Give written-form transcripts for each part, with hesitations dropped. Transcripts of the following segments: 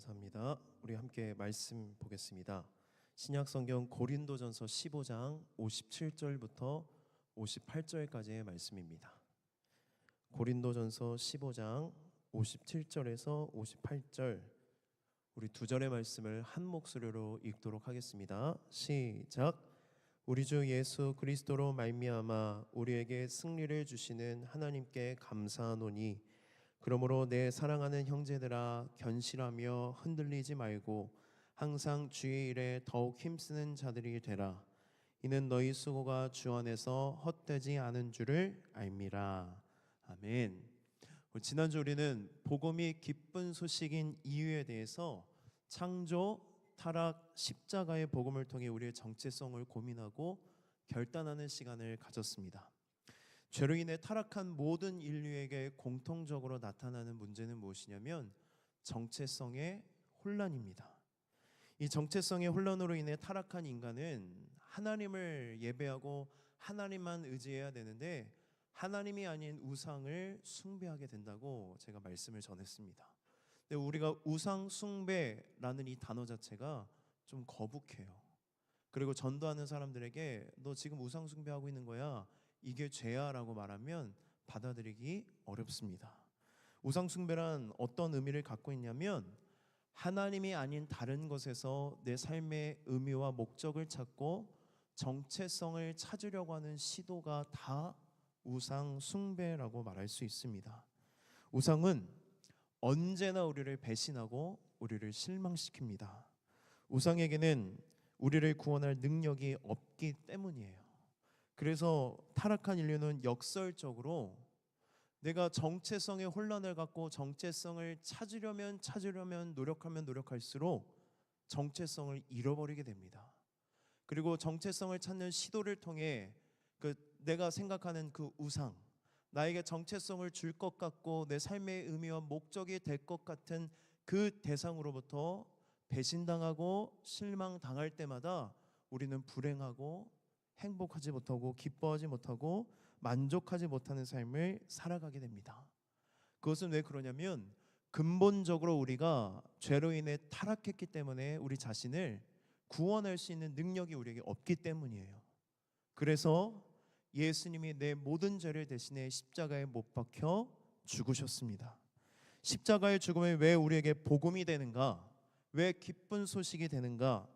감사합니다. 우리 함께 말씀 보겠습니다. 신약성경 고린도전서 15장 57절부터 58절까지의 말씀입니다. 고린도전서 15장 57절에서 58절, 우리 두 절의 말씀을 한 목소리로 읽도록 하겠습니다. 시작. 우리 주 예수 그리스도로 말미암아 우리에게 승리를 주시는 하나님께 감사하노니, 그러므로 내 사랑하는 형제들아, 견실하며 흔들리지 말고 항상 주의 일에 더욱 힘쓰는 자들이 되라. 이는 너희 수고가 주 안에서 헛되지 않은 줄을 알미라. 아멘. 지난주 우리는 복음이 기쁜 소식인 이유에 대해서 창조, 타락, 십자가의 복음을 통해 우리의 정체성을 고민하고 결단하는 시간을 가졌습니다. 죄로 인해 타락한 모든 인류에게 공통적으로 나타나는 문제는 무엇이냐면 정체성의 혼란입니다. 이 정체성의 혼란으로 인해 타락한 인간은 하나님을 예배하고 하나님만 의지해야 되는데 하나님이 아닌 우상을 숭배하게 된다고 제가 말씀을 전했습니다. 근데 우리가 우상 숭배라는 이 단어 자체가 좀 거북해요. 그리고 전도하는 사람들에게 너 지금 우상 숭배하고 있는 거야, 이게 죄야 라고 말하면 받아들이기 어렵습니다. 우상 숭배란 어떤 의미를 갖고 있냐면 하나님이 아닌 다른 것에서 내 삶의 의미와 목적을 찾고 정체성을 찾으려고 하는 시도가 다 우상 숭배라고 말할 수 있습니다. 우상은 언제나 우리를 배신하고 우리를 실망시킵니다. 우상에게는 우리를 구원할 능력이 없기 때문이에요. 그래서 타락한 인류는 역설적으로 내가 정체성의 혼란을 갖고 정체성을 찾으려면 노력할수록 정체성을 잃어버리게 됩니다. 그리고 정체성을 찾는 시도를 통해 내가 생각하는 그 우상, 나에게 정체성을 줄 것 같고 내 삶의 의미와 목적이 될 것 같은 그 대상으로부터 배신당하고 실망당할 때마다 우리는 불행하고 행복하지 못하고 기뻐하지 못하고 만족하지 못하는 삶을 살아가게 됩니다. 그것은 왜 그러냐면 근본적으로 우리가 죄로 인해 타락했기 때문에 우리 자신을 구원할 수 있는 능력이 우리에게 없기 때문이에요. 그래서 예수님이 내 모든 죄를 대신해 십자가에 못 박혀 죽으셨습니다. 십자가의 죽음이 왜 우리에게 복음이 되는가? 왜 기쁜 소식이 되는가?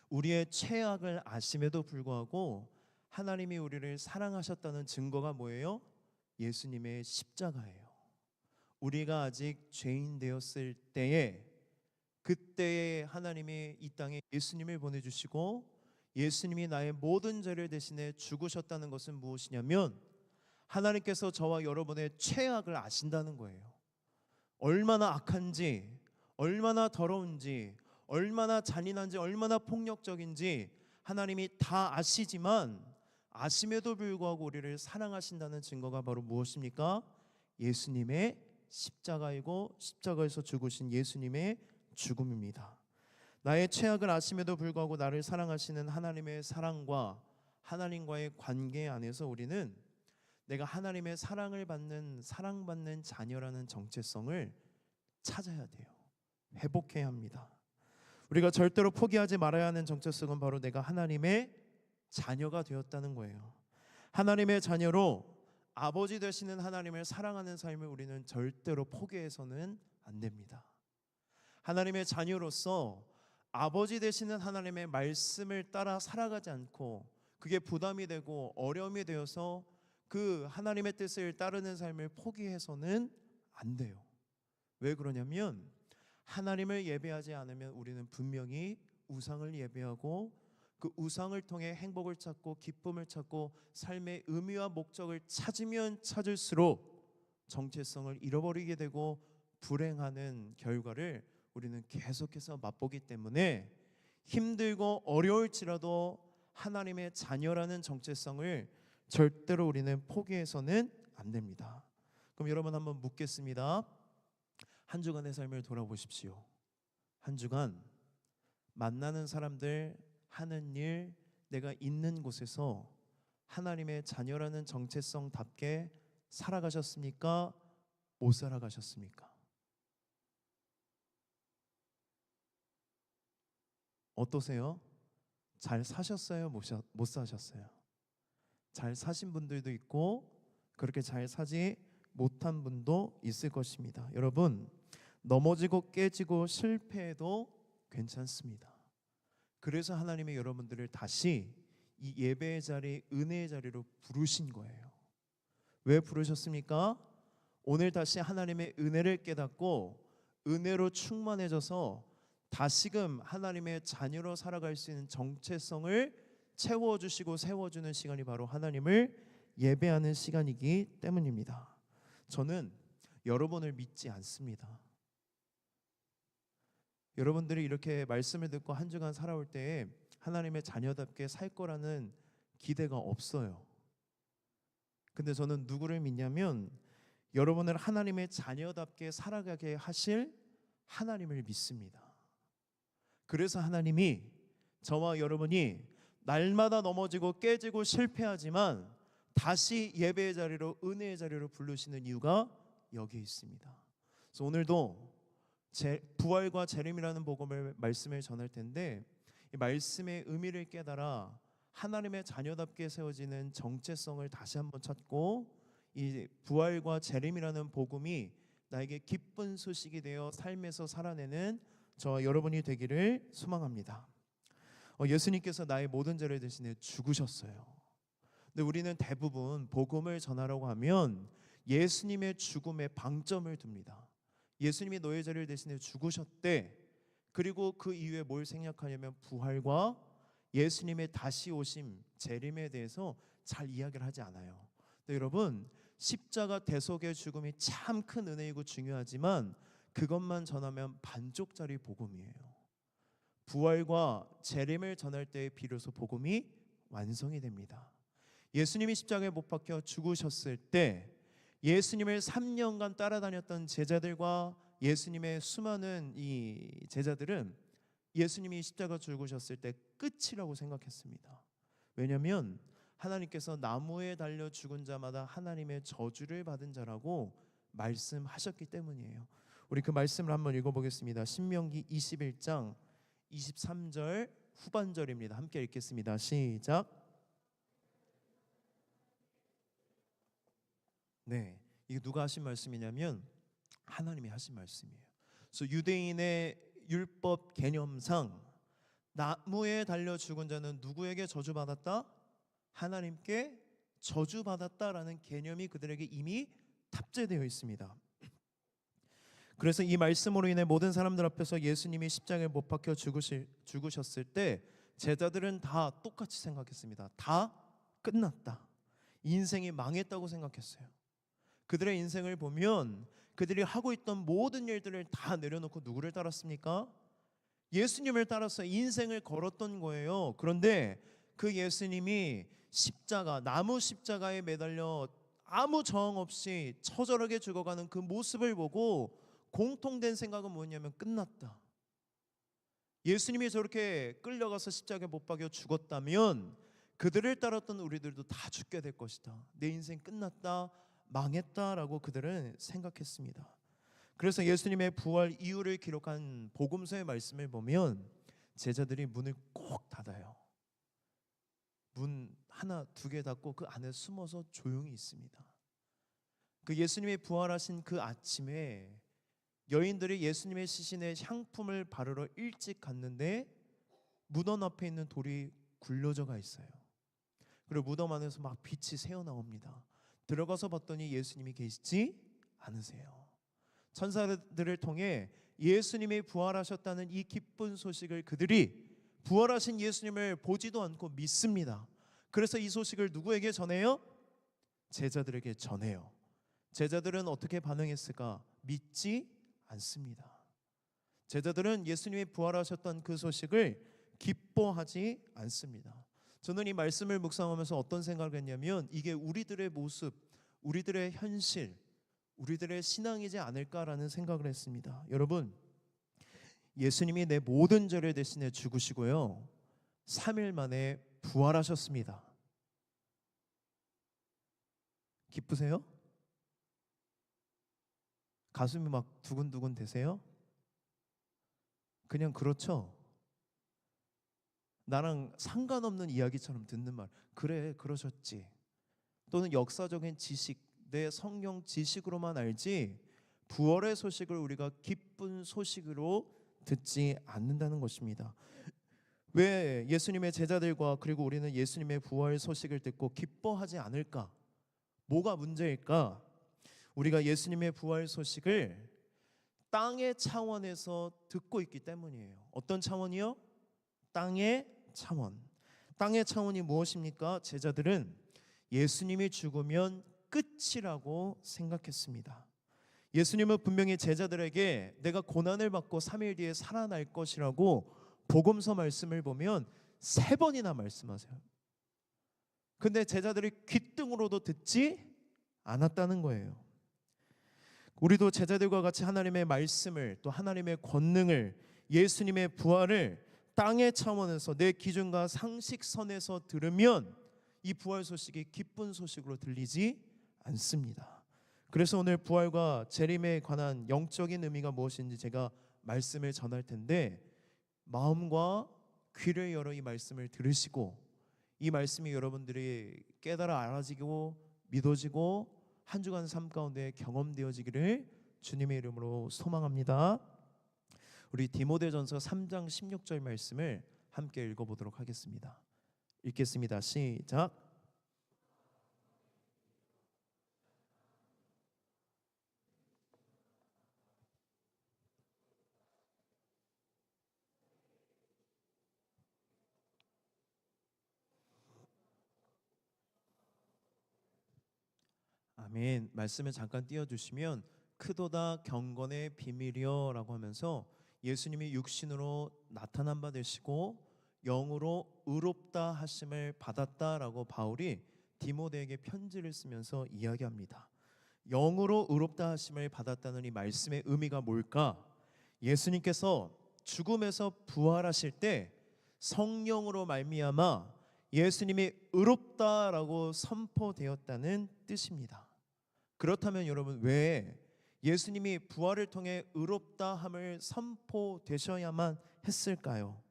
우리의 최악을 아심에도 불구하고 하나님이 우리를 사랑하셨다는 증거가 뭐예요? 예수님의 십자가예요. 우리가 아직 죄인 되었을 때에, 그때에 하나님이 이 땅에 예수님을 보내주시고 예수님이 나의 모든 죄를 대신해 죽으셨다는 것은 무엇이냐면 하나님께서 저와 여러분의 최악을 아신다는 거예요. 얼마나 악한지, 얼마나 더러운지, 얼마나 잔인한지, 얼마나 폭력적인지 하나님이 다 아시지만 아심에도 불구하고 우리를 사랑하신다는 증거가 바로 무엇입니까? 예수님의 십자가이고 십자가에서 죽으신 예수님의 죽음입니다. 나의 최악을 아심에도 불구하고 나를 사랑하시는 하나님의 사랑과 하나님과의 관계 안에서 우리는 내가 하나님의 사랑을 받는, 사랑받는 자녀라는 정체성을 찾아야 돼요. 회복해야 합니다. 우리가 절대로 포기하지 말아야 하는 정체성은 바로 내가 하나님의 자녀가 되었다는 거예요. 하나님의 자녀로 아버지 되시는 하나님을 사랑하는 삶을 우리는 절대로 포기해서는 안 됩니다. 하나님의 자녀로서 아버지 되시는 하나님의 말씀을 따라 살아가지 않고 그게 부담이 되고 어려움이 되어서 그 하나님의 뜻을 따르는 삶을 포기해서는 안 돼요. 왜 그러냐면 하나님을 예배하지 않으면 우리는 분명히 우상을 예배하고 그 우상을 통해 행복을 찾고 기쁨을 찾고 삶의 의미와 목적을 찾으면 찾을수록 정체성을 잃어버리게 되고 불행하는 결과를 우리는 계속해서 맛보기 때문에 힘들고 어려울지라도 하나님의 자녀라는 정체성을 절대로 우리는 포기해서는 안 됩니다. 그럼 여러분 한번 묻겠습니다. 한 주간의 삶을 돌아보십시오. 한 주간 만나는 사람들, 하는 일, 내가 있는 곳에서 하나님의 자녀라는 정체성답게 살아가셨습니까? 못 살아가셨습니까? 어떠세요? 잘 사셨어요? 못 사셨어요? 잘 사신 분들도 있고 그렇게 잘 사지 못한 분도 있을 것입니다. 여러분, 넘어지고 깨지고 실패해도 괜찮습니다. 그래서 하나님이 여러분들을 다시 이 예배의 자리, 은혜의 자리로 부르신 거예요. 왜 부르셨습니까? 오늘 다시 하나님의 은혜를 깨닫고 은혜로 충만해져서 다시금 하나님의 자녀로 살아갈 수 있는 정체성을 채워주시고 세워주는 시간이 바로 하나님을 예배하는 시간이기 때문입니다. 저는 여러분을 믿지 않습니다. 여러분들이 이렇게 말씀을 듣고 한 주간 살아올 때에 하나님의 자녀답게 살 거라는 기대가 없어요. 근데 저는 누구를 믿냐면 여러분을 하나님의 자녀답게 살아가게 하실 하나님을 믿습니다. 그래서 하나님이 저와 여러분이 날마다 넘어지고 깨지고 실패하지만 다시 예배의 자리로, 은혜의 자리로 부르시는 이유가 여기에 있습니다. 그래서 오늘도 부활과 재림이라는 복음을 말씀을 전할 텐데 이 말씀의 의미를 깨달아 하나님의 자녀답게 세워지는 정체성을 다시 한번 찾고 이 부활과 재림이라는 복음이 나에게 기쁜 소식이 되어 삶에서 살아내는 저와 여러분이 되기를 소망합니다. 예수님께서 나의 모든 죄를 대신해 죽으셨어요. 근데 우리는 대부분 복음을 전하라고 하면 예수님의 죽음에 방점을 둡니다. 예수님이 너의 죄를 대신해 죽으셨대. 그리고 그 이후에 뭘 생략하냐면 부활과 예수님의 다시 오심, 재림에 대해서 잘 이야기를 하지 않아요. 근데 여러분, 십자가 대속의 죽음이 참 큰 은혜이고 중요하지만 그것만 전하면 반쪽짜리 복음이에요. 부활과 재림을 전할 때 비로소 복음이 완성이 됩니다. 예수님이 십자가에 못 박혀 죽으셨을 때 예수님을 3년간 따라다녔던 제자들과 예수님의 수많은 이 제자들은 예수님이 십자가 죽으셨을 때 끝이라고 생각했습니다. 왜냐하면 하나님께서 나무에 달려 죽은 자마다 하나님의 저주를 받은 자라고 말씀하셨기 때문이에요. 우리 그 말씀을 한번 읽어보겠습니다. 신명기 21장 23절 후반절입니다. 함께 읽겠습니다. 시작. 네, 이게 누가 하신 말씀이냐면 하나님이 하신 말씀이에요. 그래서 유대인의 율법 개념상 나무에 달려 죽은 자는 누구에게 저주받았다? 하나님께 저주받았다라는 개념이 그들에게 이미 탑재되어 있습니다. 그래서 이 말씀으로 인해 모든 사람들 앞에서 예수님이 십자가에 못 박혀 죽으셨을 때 제자들은 다 똑같이 생각했습니다. 다 끝났다. 인생이 망했다고 생각했어요. 그들의 인생을 보면 그들이 하고 있던 모든 일들을 다 내려놓고 누구를 따랐습니까? 예수님을 따라서 인생을 걸었던 거예요. 그런데 그 예수님이 나무 십자가에 매달려 아무 저항 없이 처절하게 죽어가는 그 모습을 보고 공통된 생각은 뭐냐면 끝났다. 예수님이 저렇게 끌려가서 십자가에 못 박여 죽었다면 그들을 따랐던 우리들도 다 죽게 될 것이다. 내 인생 끝났다, 망했다라고 그들은 생각했습니다. 그래서 예수님의 부활 이유를 기록한 복음서의 말씀을 보면 제자들이 문을 꼭 닫아요. 문 하나, 두 개 닫고 그 안에 숨어서 조용히 있습니다. 그 예수님이 부활하신 그 아침에 여인들이 예수님의 시신에 향품을 바르러 일찍 갔는데 무덤 앞에 있는 돌이 굴려져가 있어요. 그리고 무덤 안에서 막 빛이 새어나옵니다. 들어가서 봤더니 예수님이 계시지 않으세요. 천사들을 통해 예수님이 부활하셨다는 이 기쁜 소식을 그들이 부활하신 예수님을 보지도 않고 믿습니다. 그래서 이 소식을 누구에게 전해요? 제자들에게 전해요. 제자들은 어떻게 반응했을까? 믿지 않습니다. 제자들은 예수님이 부활하셨던 그 소식을 기뻐하지 않습니다. 저는 이 말씀을 묵상하면서 어떤 생각을 했냐면 이게 우리들의 모습, 우리들의 현실, 우리들의 신앙이지 않을까라는 생각을 했습니다. 여러분, 예수님이 내 모든 죄를 대신해 죽으시고요 3일 만에 부활하셨습니다. 기쁘세요? 가슴이 막 두근두근 되세요? 그냥 그렇죠? 나랑 상관없는 이야기처럼 듣는 말. 그래, 그러셨지. 또는 역사적인 지식, 내 성경 지식으로만 알지 부활의 소식을 우리가 기쁜 소식으로 듣지 않는다는 것입니다. 왜 예수님의 제자들과 그리고 우리는 예수님의 부활 소식을 듣고 기뻐하지 않을까? 뭐가 문제일까? 우리가 예수님의 부활 소식을 땅의 차원에서 듣고 있기 때문이에요. 어떤 차원이요? 땅의 차원. 땅의 차원이 무엇입니까? 제자들은 예수님이 죽으면 끝이라고 생각했습니다. 예수님은 분명히 제자들에게 내가 고난을 받고 3일 뒤에 살아날 것이라고 복음서 말씀을 보면 3번이나 말씀하세요. 근데 제자들이 귓등으로도 듣지 않았다는 거예요. 우리도 제자들과 같이 하나님의 말씀을, 또 하나님의 권능을, 예수님의 부활을 땅의 차원에서 내 기준과 상식선에서 들으면 이 부활 소식이 기쁜 소식으로 들리지 않습니다. 그래서 오늘 부활과 재림에 관한 영적인 의미가 무엇인지 제가 말씀을 전할 텐데, 마음과 귀를 열어 이 말씀을 들으시고 이 말씀이 여러분들이 깨달아 알아지고 믿어지고 한 주간 삶 가운데 경험되어지기를 주님의 이름으로 소망합니다. 우리 디모데전서 3장 16절 말씀을 함께 읽어보도록 하겠습니다. 읽겠습니다. 시작. 아멘. 말씀을 잠깐 띄워주시면 크도다 경건의 비밀이여라고 하면서 예수님이 육신으로 나타난 바 되시고 영으로 의롭다 하심을 받았다라고 바울이 디모데에게 편지를 쓰면서 이야기합니다. 영으로 의롭다 하심을 받았다는 이 말씀의 의미가 뭘까? 예수님께서 죽음에서 부활하실 때 성령으로 말미암아 예수님이 의롭다라고 선포되었다는 뜻입니다. 그렇다면 여러분, 왜 예수님이 부활을 통해 의롭다함을 선포되셔야만 했을까요?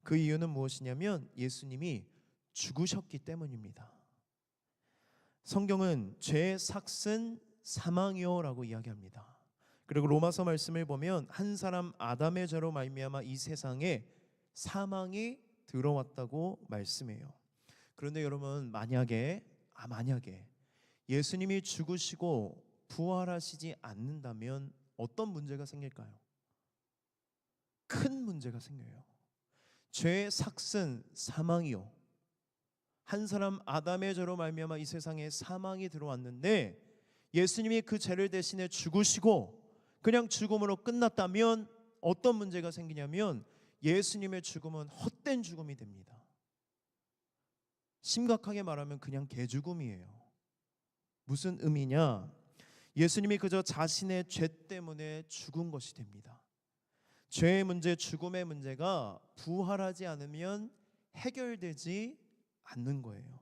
그 이유는 무엇이냐면 예수님이 죽으셨기 때문입니다. 성경은 죄의 삭은 사망이요라고 이야기합니다. 그리고 로마서 말씀을 보면 한 사람 아담의 죄로 말미암아 이 세상에 사망이 들어왔다고 말씀해요. 그런데 여러분, 만약에 예수님이 죽으시고 부활하시지 않는다면 어떤 문제가 생길까요? 큰 문제가 생겨요. 죄의 삭은 사망이요. 한 사람 아담의 죄로 말미암아 이 세상에 사망이 들어왔는데 예수님이 그 죄를 대신해 죽으시고 그냥 죽음으로 끝났다면 어떤 문제가 생기냐면 예수님의 죽음은 헛된 죽음이 됩니다. 심각하게 말하면 그냥 개죽음이에요. 무슨 의미냐? 예수님이 그저 자신의 죄 때문에 죽은 것이 됩니다. 죄의 문제, 죽음의 문제가 부활하지 않으면 해결되지 않는 거예요.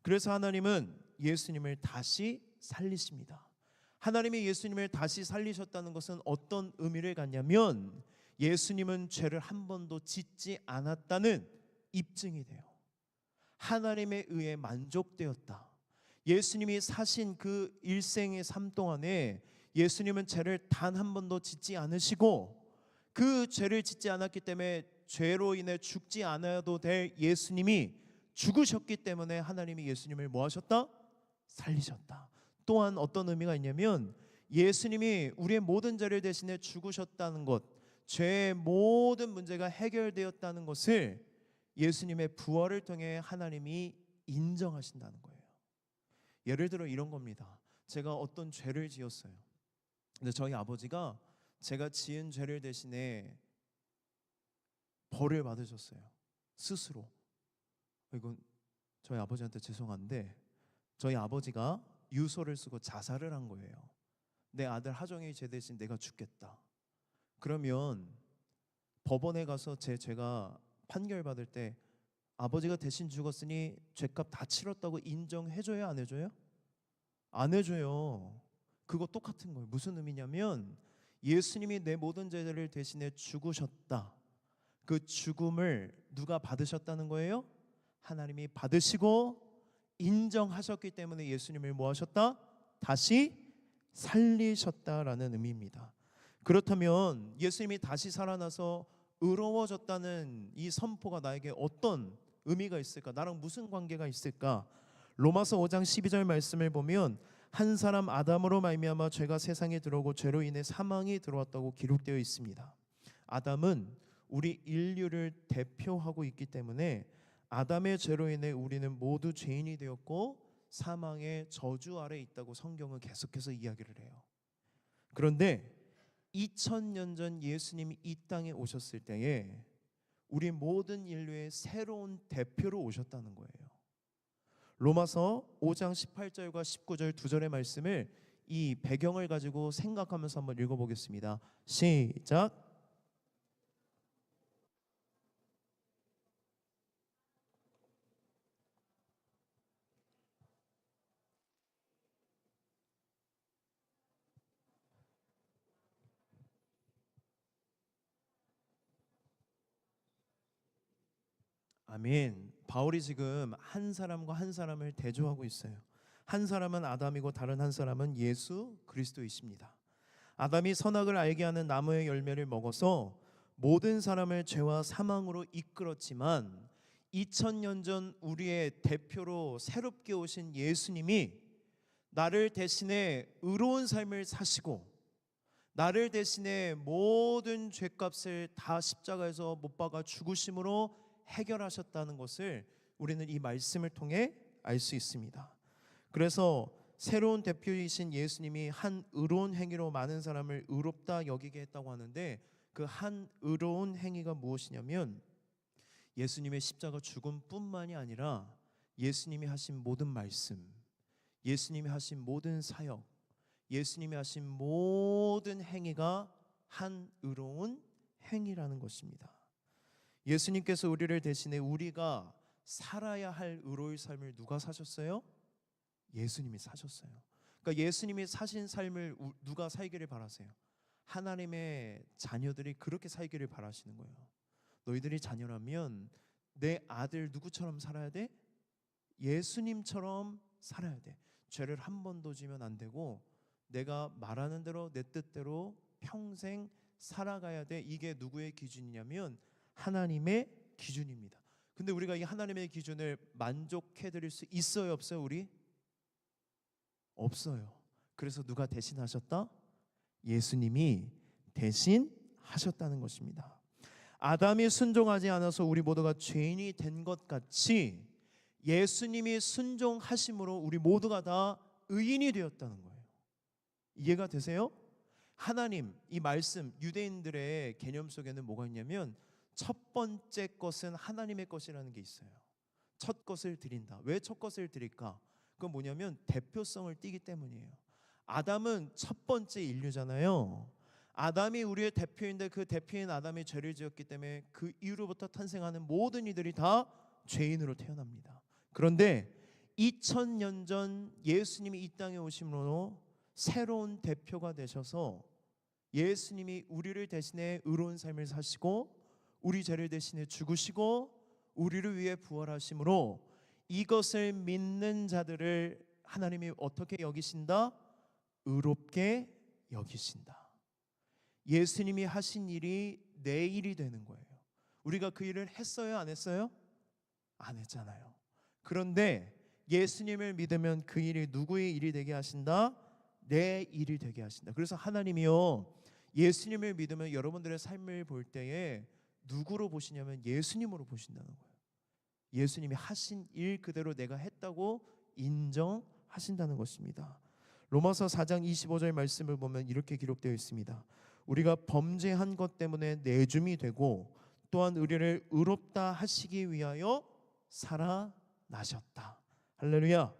그래서 하나님은 예수님을 다시 살리십니다. 하나님이 예수님을 다시 살리셨다는 것은 어떤 의미를 갖냐면 예수님은 죄를 한 번도 짓지 않았다는 입증이 돼요. 하나님에 의해 만족되었다. 예수님이 사신 그 일생의 삶 동안에 예수님은 죄를 단 한 번도 짓지 않으시고 그 죄를 짓지 않았기 때문에 죄로 인해 죽지 않아도 될 예수님이 죽으셨기 때문에 하나님이 예수님을 뭐 하셨다? 살리셨다. 또한 어떤 의미가 있냐면 예수님이 우리의 모든 죄를 대신해 죽으셨다는 것, 죄의 모든 문제가 해결되었다는 것을 예수님의 부활을 통해 하나님이 인정하신다는 거예요. 예를 들어 이런 겁니다. 제가 어떤 죄를 지었어요. 근데 저희 아버지가 제가 지은 죄를 대신해 벌을 받으셨어요. 스스로. 이건 저희 아버지한테 죄송한데 저희 아버지가 유서를 쓰고 자살을 한 거예요. 내 아들 하정이 죄 대신 내가 죽겠다. 그러면 법원에 가서 제 죄가 판결받을 때 아버지가 대신 죽었으니 죄값 다 치렀다고 인정해줘요, 안 해줘요? 안 해줘요. 그거 똑같은 거예요. 무슨 의미냐면 예수님이 내 모든 죄를 대신해 죽으셨다. 그 죽음을 누가 받으셨다는 거예요? 하나님이 받으시고 인정하셨기 때문에 예수님을 뭐 하셨다? 다시 살리셨다라는 의미입니다. 그렇다면 예수님이 다시 살아나서 의로워졌다는 이 선포가 나에게 어떤 의미가 있을까? 나랑 무슨 관계가 있을까? 로마서 5장 12절 말씀을 보면 한 사람 아담으로 말미암아 죄가 세상에 들어오고 죄로 인해 사망이 들어왔다고 기록되어 있습니다. 아담은 우리 인류를 대표하고 있기 때문에 아담의 죄로 인해 우리는 모두 죄인이 되었고 사망의 저주 아래 있다고 성경은 계속해서 이야기를 해요. 그런데 2000년 전 예수님이 이 땅에 오셨을 때에 우리 모든 인류의 새로운 대표로 오셨다는 거예요. 로마서 5장 18절과 19절 두 절의 말씀을 이 배경을 가지고 생각하면서 한번 읽어보겠습니다. 시작. 아멘. 바울이 지금 한 사람과 한 사람을 대조하고 있어요. 한 사람은 아담이고 다른 한 사람은 예수 그리스도이십니다. 아담이 선악을 알게 하는 나무의 열매를 먹어서 모든 사람을 죄와 사망으로 이끌었지만 2000년 전 우리의 대표로 새롭게 오신 예수님이 나를 대신해 의로운 삶을 사시고 나를 대신해 모든 죄값을 다 십자가에서 못 박아 죽으심으로 해결하셨다는 것을 우리는 이 말씀을 통해 알 수 있습니다. 그래서 새로운 대표이신 예수님이 한 의로운 행위로 많은 사람을 의롭다 여기게 했다고 하는데 그 한 의로운 행위가 무엇이냐면 예수님의 십자가 죽음뿐만이 아니라 예수님이 하신 모든 말씀, 예수님이 하신 모든 사역, 예수님이 하신 모든 행위가 한 의로운 행위라는 것입니다. 예수님께서 우리를 대신해 우리가 살아야 할 의로운 삶을 누가 사셨어요? 예수님이 사셨어요. 그러니까 예수님이 사신 삶을 누가 살기를 바라세요? 하나님의 자녀들이 그렇게 살기를 바라시는 거예요. 너희들이 자녀라면 내 아들 누구처럼 살아야 돼? 예수님처럼 살아야 돼. 죄를 한 번도 지면 안 되고 내가 말하는 대로 내 뜻대로 평생 살아가야 돼. 이게 누구의 기준이냐면 하나님의 기준입니다. 근데 우리가 이 하나님의 기준을 만족해 드릴 수 있어요, 없어요? 우리? 없어요. 그래서 누가 대신하셨다? 예수님이 대신하셨다는 것입니다. 아담이 순종하지 않아서 우리 모두가 죄인이 된 것 같이 예수님이 순종하심으로 우리 모두가 다 의인이 되었다는 거예요. 이해가 되세요? 하나님, 이 말씀 유대인들의 개념 속에는 뭐가 있냐면 첫 번째 것은 하나님의 것이라는 게 있어요. 첫 것을 드린다. 왜 첫 것을 드릴까? 그건 뭐냐면 대표성을 띠기 때문이에요. 아담은 첫 번째 인류잖아요. 아담이 우리의 대표인데 그 대표인 아담이 죄를 지었기 때문에 그 이후로부터 탄생하는 모든 이들이 다 죄인으로 태어납니다. 그런데 2000년 전 예수님이 이 땅에 오심으로 새로운 대표가 되셔서 예수님이 우리를 대신해 의로운 삶을 사시고 우리 죄를 대신해 죽으시고 우리를 위해 부활하심으로 이것을 믿는 자들을 하나님이 어떻게 여기신다? 의롭게 여기신다. 예수님이 하신 일이 내 일이 되는 거예요. 우리가 그 일을 했어요, 안 했어요? 안 했잖아요. 그런데 예수님을 믿으면 그 일이 누구의 일이 되게 하신다? 내 일이 되게 하신다. 그래서 하나님이요, 예수님을 믿으면 여러분들의 삶을 볼 때에 누구로 보시냐면 예수님으로 보신다는 거예요. 예수님이 하신 일 그대로 내가 했다고 인정하신다는 것입니다. 로마서 4장 25절 말씀을 보면 이렇게 기록되어 있습니다. 우리가 범죄한 것 때문에 내줌이 되고 또한 우리를 의롭다 하시기 위하여 살아나셨다. 할렐루야.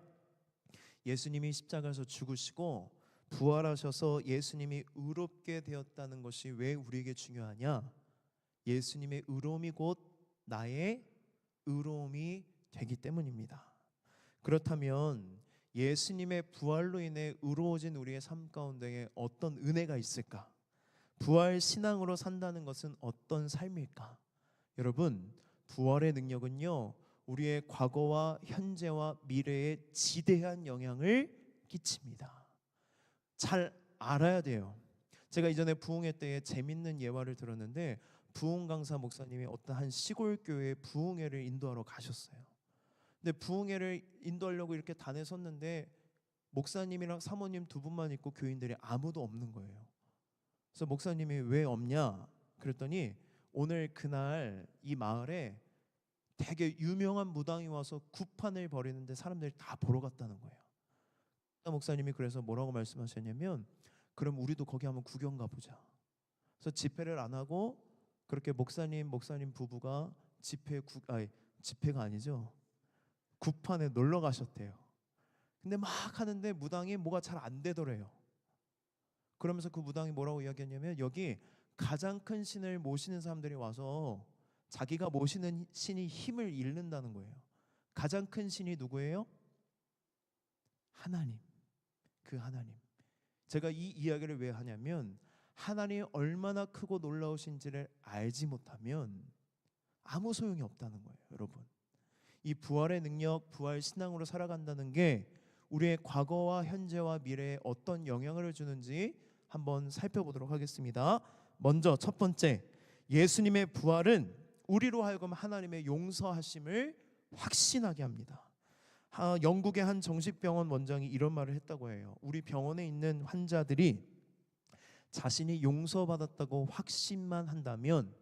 예수님이 십자가에서 죽으시고 부활하셔서 예수님이 의롭게 되었다는 것이 왜 우리에게 중요하냐? 예수님의 의로움이 곧 나의 의로움이 되기 때문입니다. 그렇다면 예수님의 부활로 인해 의로워진 우리의 삶 가운데에 어떤 은혜가 있을까? 부활 신앙으로 산다는 것은 어떤 삶일까? 여러분, 부활의 능력은요, 우리의 과거와 현재와 미래에 지대한 영향을 끼칩니다. 잘 알아야 돼요. 제가 이전에 부흥회 때에 재밌는 예화를 들었는데, 부흥 강사 목사님이 어떤 한 시골 교회에 부흥회를 인도하러 가셨어요. 근데 부흥회를 인도하려고 이렇게 단에 섰는데 목사님이랑 사모님 두 분만 있고 교인들이 아무도 없는 거예요. 그래서 목사님이 왜 없냐 그랬더니, 오늘 그날 이 마을에 되게 유명한 무당이 와서 구판을 벌이는데 사람들이 다 보러 갔다는 거예요. 목사님이 그래서 뭐라고 말씀하셨냐면, 그럼 우리도 거기 한번 구경 가보자. 그래서 집회를 안 하고 그렇게 목사님 부부가 집회가 아니죠, 구판에 놀러 가셨대요. 근데 막 하는데 무당이 뭐가 잘 안 되더래요. 그러면서 그 무당이 뭐라고 이야기했냐면, 여기 가장 큰 신을 모시는 사람들이 와서 자기가 모시는 신이 힘을 잃는다는 거예요. 가장 큰 신이 누구예요? 하나님. 그 하나님. 제가 이 이야기를 왜 하냐면, 하나님이 얼마나 크고 놀라우신지를 알지 못하면 아무 소용이 없다는 거예요. 여러분, 이 부활의 능력, 부활 신앙으로 살아간다는 게 우리의 과거와 현재와 미래에 어떤 영향을 주는지 한번 살펴보도록 하겠습니다. 먼저 첫 번째, 예수님의 부활은 우리로 하여금 하나님의 용서하심을 확신하게 합니다. 영국의 한 정신병원 원장이 이런 말을 했다고 해요. 우리 병원에 있는 환자들이 자신이 용서받았다고 확신만 한다면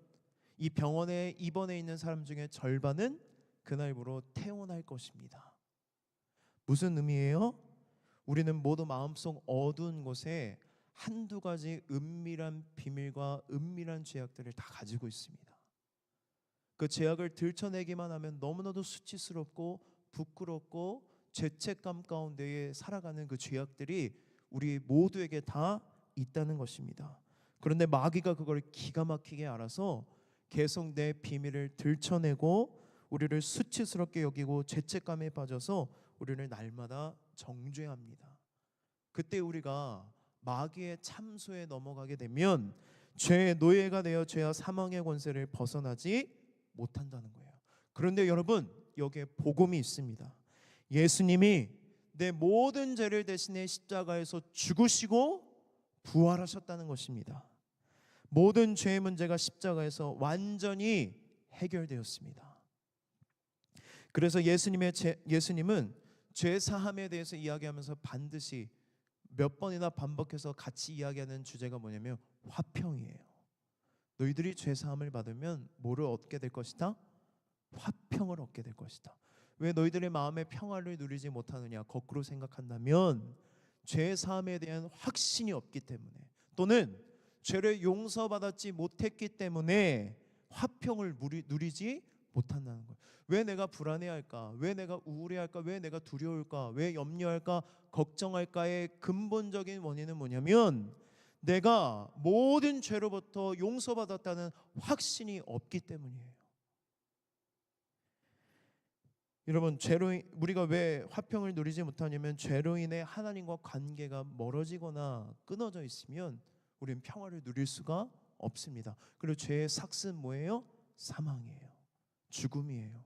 이 병원에 입원해 있는 사람 중에 절반은 그날부로 퇴원할 것입니다. 무슨 의미예요? 우리는 모두 마음속 어두운 곳에 한두 가지 은밀한 비밀과 은밀한 죄악들을 다 가지고 있습니다. 그 죄악을 들춰내기만 하면 너무나도 수치스럽고 부끄럽고 죄책감 가운데에 살아가는 그 죄악들이 우리 모두에게 다 있다는 것입니다. 그런데 마귀가 그걸 기가 막히게 알아서 계속 내 비밀을 들춰내고 우리를 수치스럽게 여기고 죄책감에 빠져서 우리를 날마다 정죄합니다. 그때 우리가 마귀의 참소에 넘어가게 되면 죄의 노예가 되어 죄와 사망의 권세를 벗어나지 못한다는 거예요. 그런데 여러분, 여기에 복음이 있습니다. 예수님이 내 모든 죄를 대신해 십자가에서 죽으시고 부활하셨다는 것입니다. 모든 죄의 문제가 십자가에서 완전히 해결되었습니다. 그래서 예수님은 죄 사함에 대해서 이야기하면서 반드시 몇 번이나 반복해서 같이 이야기하는 주제가 뭐냐면 화평이에요. 너희들이 죄 사함을 받으면 뭐를 얻게 될 것이다? 화평을 얻게 될 것이다. 왜 너희들의 마음의 평화를 누리지 못하느냐? 거꾸로 생각한다면 죄 사함에 대한 확신이 없기 때문에, 또는 죄를 용서받았지 못했기 때문에 화평을 누리지 못한다는 거예요. 왜 내가 불안해할까? 왜 내가 우울해할까? 왜 내가 두려울까? 왜 염려할까? 걱정할까의 근본적인 원인은 뭐냐면, 내가 모든 죄로부터 용서받았다는 확신이 없기 때문이에요. 여러분, 우리가 왜 화평을 누리지 못하냐면, 죄로 인해 하나님과 관계가 멀어지거나 끊어져 있으면 우리는 평화를 누릴 수가 없습니다. 그리고 죄의 삭은 뭐예요? 사망이에요. 죽음이에요.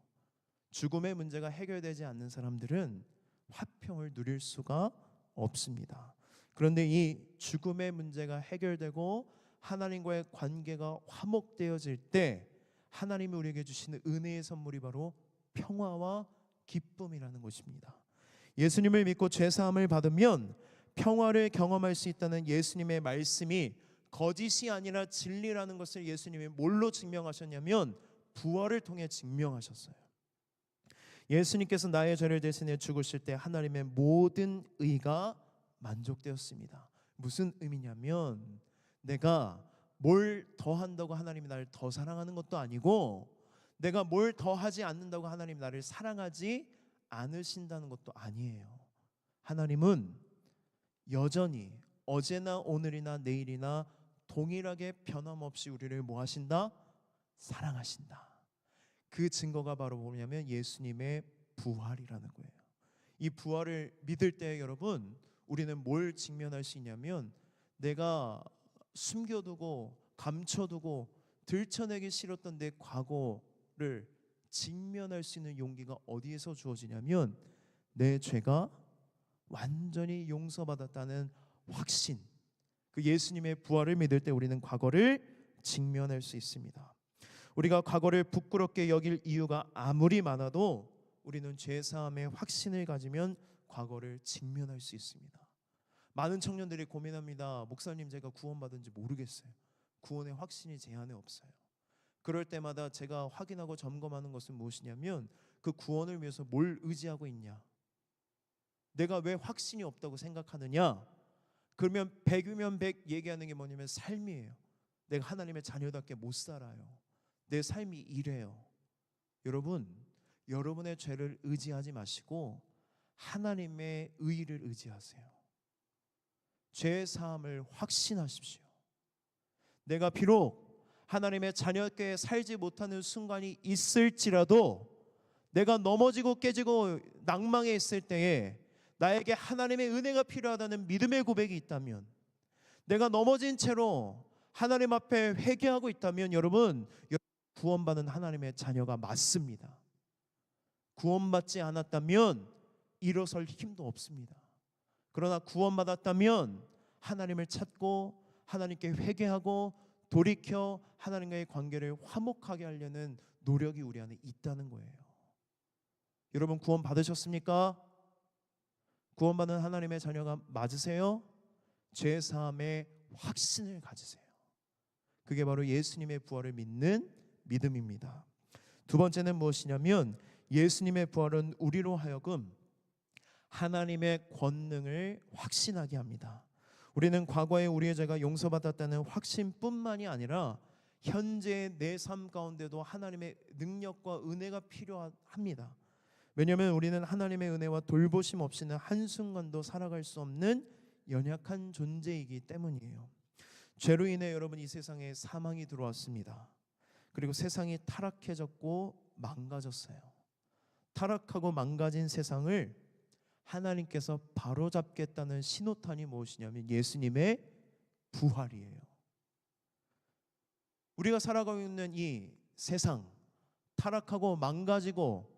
죽음의 문제가 해결되지 않는 사람들은 화평을 누릴 수가 없습니다. 그런데 이 죽음의 문제가 해결되고 하나님과의 관계가 화목되어질 때 하나님이 우리에게 주시는 은혜의 선물이 바로 평화와 기쁨이라는 것입니다. 예수님을 믿고 죄사함을 받으면 평화를 경험할 수 있다는 예수님의 말씀이 거짓이 아니라 진리라는 것을 예수님이 뭘로 증명하셨냐면 부활을 통해 증명하셨어요. 예수님께서 나의 죄를 대신해 죽으실 때 하나님의 모든 의가 만족되었습니다. 무슨 의미냐면, 내가 뭘 더 한다고 하나님이 나를 더 사랑하는 것도 아니고, 내가 뭘 더 하지 않는다고 하나님이 나를 사랑하지 않으신다는 것도 아니에요. 하나님은 여전히 어제나 오늘이나 내일이나 동일하게 변함없이 우리를 뭐 하신다? 사랑하신다. 그 증거가 바로 뭐냐면 예수님의 부활이라는 거예요. 이 부활을 믿을 때 여러분, 우리는 뭘 직면할 수 있냐면, 내가 숨겨두고 감춰두고 들춰내기 싫었던 내 과거를 직면할 수 있는 용기가 어디에서 주어지냐면 내 죄가 완전히 용서받았다는 확신, 그 예수님의 부활을 믿을 때 우리는 과거를 직면할 수 있습니다. 우리가 과거를 부끄럽게 여길 이유가 아무리 많아도 우리는 죄사함의 확신을 가지면 과거를 직면할 수 있습니다. 많은 청년들이 고민합니다. 목사님, 제가 구원받은지 모르겠어요. 구원의 확신이 제 안에 없어요. 그럴 때마다 제가 확인하고 점검하는 것은 무엇이냐면 그 구원을 위해서 뭘 의지하고 있냐, 내가 왜 확신이 없다고 생각하느냐. 그러면 100이면 100 얘기하는 게 뭐냐면 삶이에요. 내가 하나님의 자녀답게 못 살아요. 내 삶이 이래요. 여러분, 여러분의 죄를 의지하지 마시고 하나님의 의를 의지하세요. 죄 사함을 확신하십시오. 내가 비록 하나님의 자녀께 살지 못하는 순간이 있을지라도, 내가 넘어지고 깨지고 낭망해 있을 때에 나에게 하나님의 은혜가 필요하다는 믿음의 고백이 있다면, 내가 넘어진 채로 하나님 앞에 회개하고 있다면 여러분 구원받은 하나님의 자녀가 맞습니다. 구원받지 않았다면 일어설 힘도 없습니다. 그러나 구원받았다면 하나님을 찾고 하나님께 회개하고 돌이켜 하나님과의 관계를 화목하게 하려는 노력이 우리 안에 있다는 거예요. 여러분 구원 받으셨습니까? 구원받은 하나님의 자녀가 맞으세요? 죄 사함의 확신을 가지세요. 그게 바로 예수님의 부활을 믿는 믿음입니다. 두 번째는 무엇이냐면 예수님의 부활은 우리로 하여금 하나님의 권능을 확신하게 합니다. 우리는 과거에 우리의 죄가 용서받았다는 확신뿐만이 아니라 현재의 내 삶 가운데도 하나님의 능력과 은혜가 필요합니다. 왜냐하면 우리는 하나님의 은혜와 돌보심 없이는 한순간도 살아갈 수 없는 연약한 존재이기 때문이에요. 죄로 인해 여러분 이 세상에 사망이 들어왔습니다. 그리고 세상이 타락해졌고 망가졌어요. 타락하고 망가진 세상을 하나님께서 바로잡겠다는 신호탄이 무엇이냐면 예수님의 부활이에요. 우리가 살아가고 있는 이 세상, 타락하고 망가지고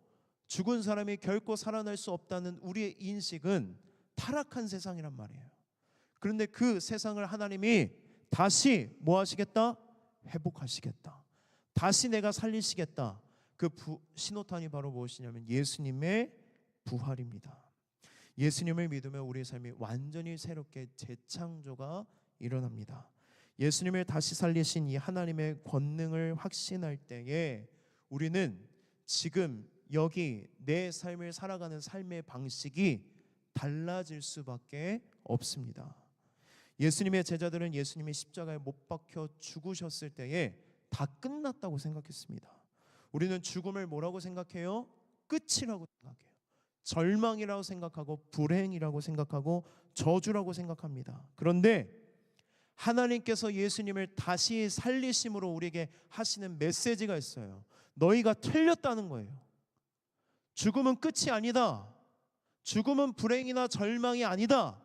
죽은 사람이 결코 살아날 수 없다는 우리의 인식은 타락한 세상이란 말이에요. 그런데 그 세상을 하나님이 다시 뭐 하시겠다? 회복하시겠다. 다시 내가 살리시겠다. 그 신호탄이 바로 무엇이냐면 예수님의 부활입니다. 예수님을 믿으면 우리의 삶이 완전히 새롭게 재창조가 일어납니다. 예수님을 다시 살리신 이 하나님의 권능을 확신할 때에 우리는 지금 여기 내 삶을 살아가는 삶의 방식이 달라질 수밖에 없습니다. 예수님의 제자들은 예수님이 십자가에 못 박혀 죽으셨을 때에 다 끝났다고 생각했습니다. 우리는 죽음을 뭐라고 생각해요? 끝이라고 생각해요. 절망이라고 생각하고 불행이라고 생각하고 저주라고 생각합니다. 그런데 하나님께서 예수님을 다시 살리심으로 우리에게 하시는 메시지가 있어요. 너희가 틀렸다는 거예요. 죽음은 끝이 아니다. 죽음은 불행이나 절망이 아니다.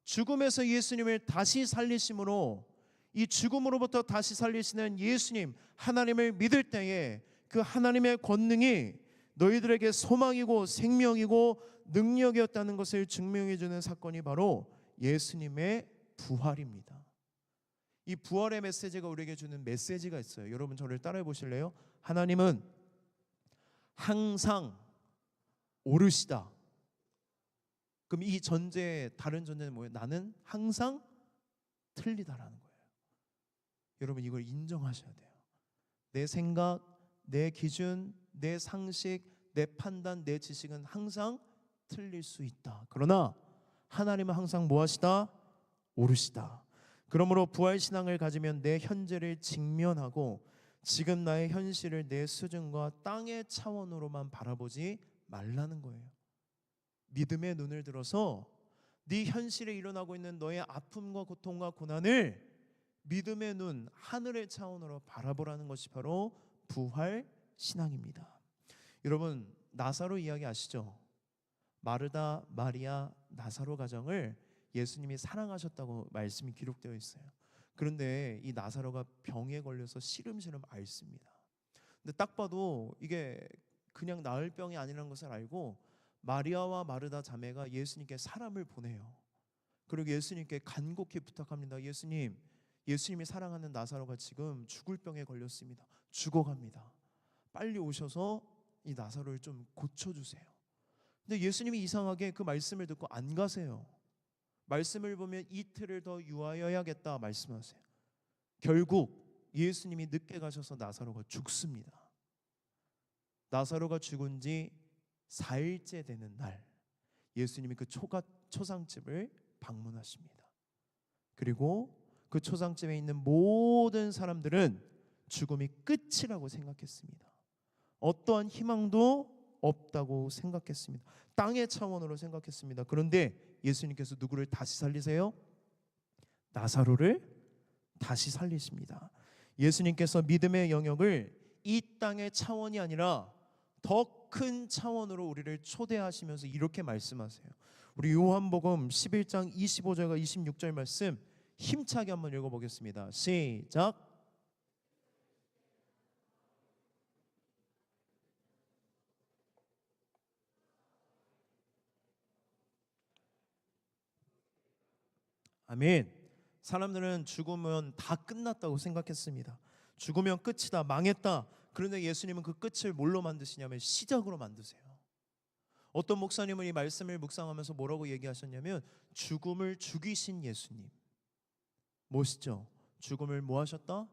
죽음에서 예수님을 다시 살리심으로 이 죽음으로부터 다시 살리시는 예수님 하나님을 믿을 때에 그 하나님의 권능이 너희들에게 소망이고 생명이고 능력이었다는 것을 증명해 주는 사건이 바로 예수님의 부활입니다. 이 부활의 메시지가 우리에게 주는 메시지가 있어요. 여러분 저를 따라해 보실래요? 하나님은 항상 오르시다. 그럼 이 전제, 다른 전제는 뭐예요? 나는 항상 틀리다라는 거예요. 여러분 이걸 인정하셔야 돼요. 내 생각, 내 기준, 내 상식, 내 판단, 내 지식은 항상 틀릴 수 있다. 그러나 하나님은 항상 뭐하시다? 오르시다. 그러므로 부활신앙을 가지면 내 현재를 직면하고 지금 나의 현실을 내 수준과 땅의 차원으로만 바라보지 말라는 거예요. 믿음의 눈을 들어서 네 현실에 일어나고 있는 너의 아픔과 고통과 고난을 믿음의 눈, 하늘의 차원으로 바라보라는 것이 바로 부활 신앙입니다. 여러분 나사로 이야기 아시죠? 마르다, 마리아, 나사로 가정을 예수님이 사랑하셨다고 말씀이 기록되어 있어요. 그런데 이 나사로가 병에 걸려서 시름시름 앓습니다. 근데 딱 봐도 이게 그냥 나을 병이 아니라는 것을 알고 마리아와 마르다 자매가 예수님께 사람을 보내요. 그리고 예수님께 간곡히 부탁합니다. 예수님, 예수님이 사랑하는 나사로가 지금 죽을 병에 걸렸습니다. 죽어갑니다. 빨리 오셔서 이 나사로를 좀 고쳐주세요. 근데 예수님이 이상하게 그 말씀을 듣고 안 가세요. 말씀을 보면 이틀을 더 유하여야겠다 말씀하세요. 결국 예수님이 늦게 가셔서 나사로가 죽습니다. 나사로가 죽은 지 4일째 되는 날 예수님이 그 초상집을 방문하십니다. 그리고 그 초상집에 있는 모든 사람들은 죽음이 끝이라고 생각했습니다. 어떠한 희망도 없다고 생각했습니다. 땅의 차원으로 생각했습니다. 그런데 예수님께서 누구를 다시 살리세요? 나사로를 다시 살리십니다. 예수님께서 믿음의 영역을 이 땅의 차원이 아니라 더 큰 차원으로 우리를 초대하시면서 이렇게 말씀하세요. 우리 요한복음 11장 25절과 26절 말씀 힘차게 한번 읽어보겠습니다. 시작. 아멘. 사람들은 죽으면 다 끝났다고 생각했습니다. 죽으면 끝이다, 망했다. 그런데 예수님은 그 끝을 뭘로 만드시냐면 시작으로 만드세요. 어떤 목사님은 이 말씀을 묵상하면서 뭐라고 얘기하셨냐면 죽음을 죽이신 예수님. 멋있죠? 죽음을 뭐 하셨다?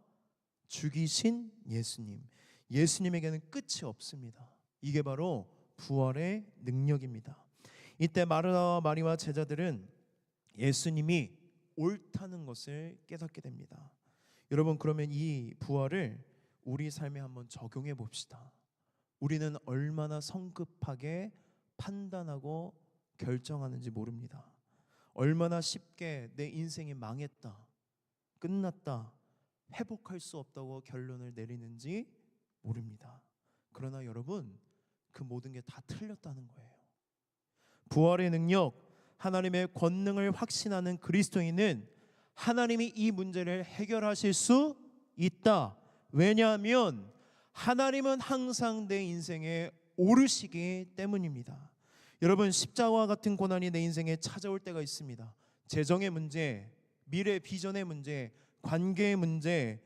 죽이신 예수님. 예수님에게는 끝이 없습니다. 이게 바로 부활의 능력입니다. 이때 마르다와 마리와 제자들은 예수님이 옳다는 것을 깨닫게 됩니다. 여러분, 그러면 이 부활을 우리 삶에 한번 적용해 봅시다. 우리는 얼마나 성급하게 판단하고 결정하는지 모릅니다. 얼마나 쉽게 내 인생이 망했다, 끝났다, 회복할 수 없다고 결론을 내리는지 모릅니다. 그러나 여러분, 그 모든 게 다 틀렸다는 거예요. 부활의 능력, 하나님의 권능을 확신하는 그리스도인은 하나님이 이 문제를 해결하실 수 있다. 왜냐하면 하나님은 항상 내 인생에 오르시기 때문입니다. 여러분, 십자가와 같은 고난이 내 인생에 찾아올 때가 있습니다. 재정의 문제, 미래 비전의 문제, 관계의 문제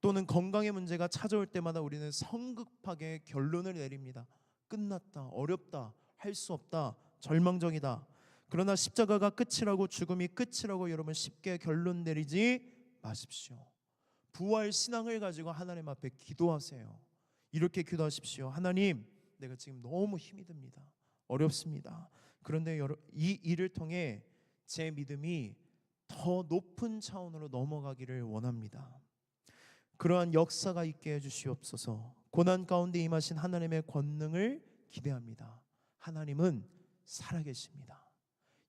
또는 건강의 문제가 찾아올 때마다 우리는 성급하게 결론을 내립니다. 끝났다, 어렵다, 할 수 없다, 절망적이다. 그러나 십자가가 끝이라고, 죽음이 끝이라고 여러분 쉽게 결론 내리지 마십시오. 부활 신앙을 가지고 하나님 앞에 기도하세요. 이렇게 기도하십시오. 하나님, 내가 지금 너무 힘이 듭니다. 어렵습니다. 그런데 이 일을 통해 제 믿음이 더 높은 차원으로 넘어가기를 원합니다. 그러한 역사가 있게 해주시옵소서. 고난 가운데 임하신 하나님의 권능을 기대합니다. 하나님은 살아계십니다.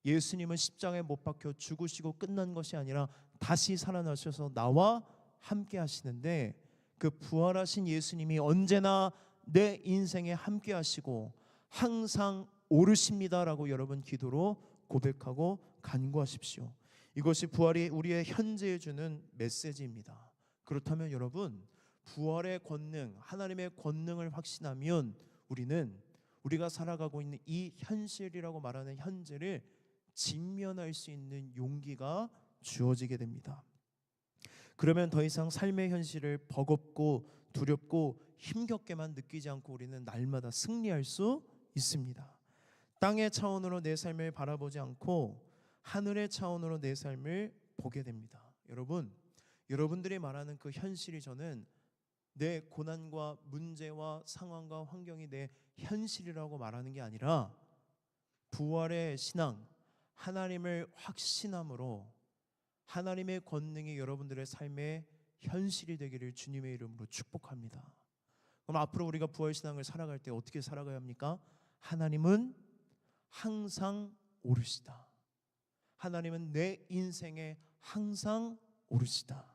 예수님은 십자가에 못 박혀 죽으시고 끝난 것이 아니라 다시 살아나셔서 나와 함께 하시는데, 그 부활하신 예수님이 언제나 내 인생에 함께 하시고 항상 오르십니다라고 여러분 기도로 고백하고 간구하십시오. 이것이 부활이 우리의 현재에 주는 메시지입니다. 그렇다면 여러분, 부활의 권능, 하나님의 권능을 확신하면 우리는 우리가 살아가고 있는 이 현실이라고 말하는 현재를 직면할 수 있는 용기가 주어지게 됩니다. 그러면 더 이상 삶의 현실을 버겁고 두렵고 힘겹게만 느끼지 않고 우리는 날마다 승리할 수 있습니다. 땅의 차원으로 내 삶을 바라보지 않고 하늘의 차원으로 내 삶을 보게 됩니다. 여러분, 여러분들이 말하는 그 현실이 저는 내 고난과 문제와 상황과 환경이 내 현실이라고 말하는 게 아니라 부활의 신앙, 하나님을 확신함으로 하나님의 권능이 여러분들의 삶의 현실이 되기를 주님의 이름으로 축복합니다. 그럼 앞으로 우리가 부활신앙을 살아갈 때 어떻게 살아가야 합니까? 하나님은 항상 오르시다. 하나님은 내 인생에 항상 오르시다.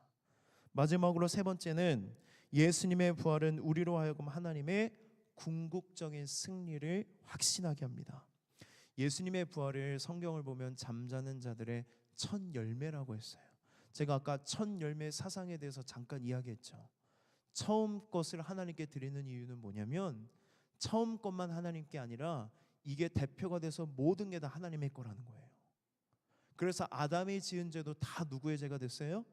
마지막으로 세 번째는 예수님의 부활은 우리로 하여금 하나님의 궁극적인 승리를 확신하게 합니다. 예수님의 부활을 성경을 보면 잠자는 자들의 첫 열매라고 했어요. 제가 아까 첫 열매 사상에 대해서 잠깐 이야기했죠. 처음 것을 하나님께 드리는 이유는 뭐냐면 처음 것만 하나님께 아니라 이게 대표가 돼서 모든 게 다 하나님의 거라는 거예요. 그래서 아담이 지은 죄도 다 누구의 죄가 됐어요?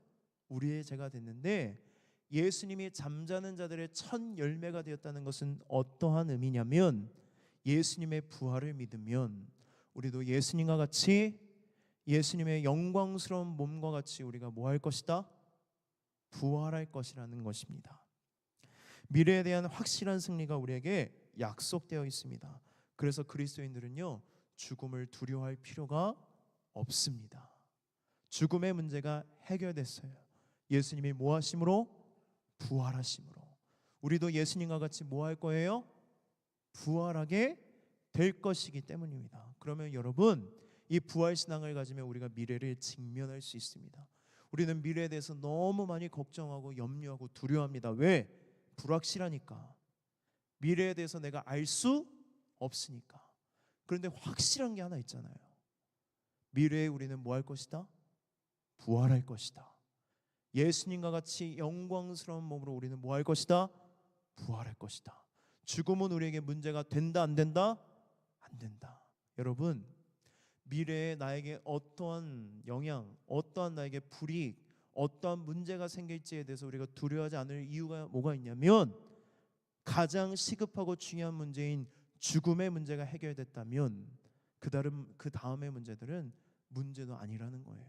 우리의 죄가 됐는데 예수님이 잠자는 자들의 첫 열매가 되었다는 것은 어떠한 의미냐면 예수님의 부활을 믿으면 우리도 예수님과 같이 예수님의 영광스러운 몸과 같이 우리가 뭐 할 것이다? 부활할 것이라는 것입니다. 미래에 대한 확실한 승리가 우리에게 약속되어 있습니다. 그래서 그리스도인들은요, 죽음을 두려워할 필요가 없습니다. 죽음의 문제가 해결됐어요. 예수님이 뭐 하심으로? 부활하심으로. 우리도 예수님과 같이 뭐 할 거예요? 부활하게 될 것이기 때문입니다. 그러면 여러분, 이 부활 신앙을 가지면 우리가 미래를 직면할 수 있습니다. 우리는 미래에 대해서 너무 많이 걱정하고 염려하고 두려워합니다. 왜? 불확실하니까. 미래에 대해서 내가 알 수 없으니까. 그런데 확실한 게 하나 있잖아요. 미래에 우리는 뭐 할 것이다? 부활할 것이다. 예수님과 같이 영광스러운 몸으로 우리는 뭐 할 것이다? 부활할 것이다. 죽음은 우리에게 문제가 된다 안 된다? 안 된다. 여러분, 미래에 나에게 어떠한 영향, 어떠한 나에게 불이익, 어떠한 문제가 생길지에 대해서 우리가 두려워하지 않을 이유가 뭐가 있냐면 가장 시급하고 중요한 문제인 죽음의 문제가 해결됐다면 그 다음의 문제들은 문제도 아니라는 거예요.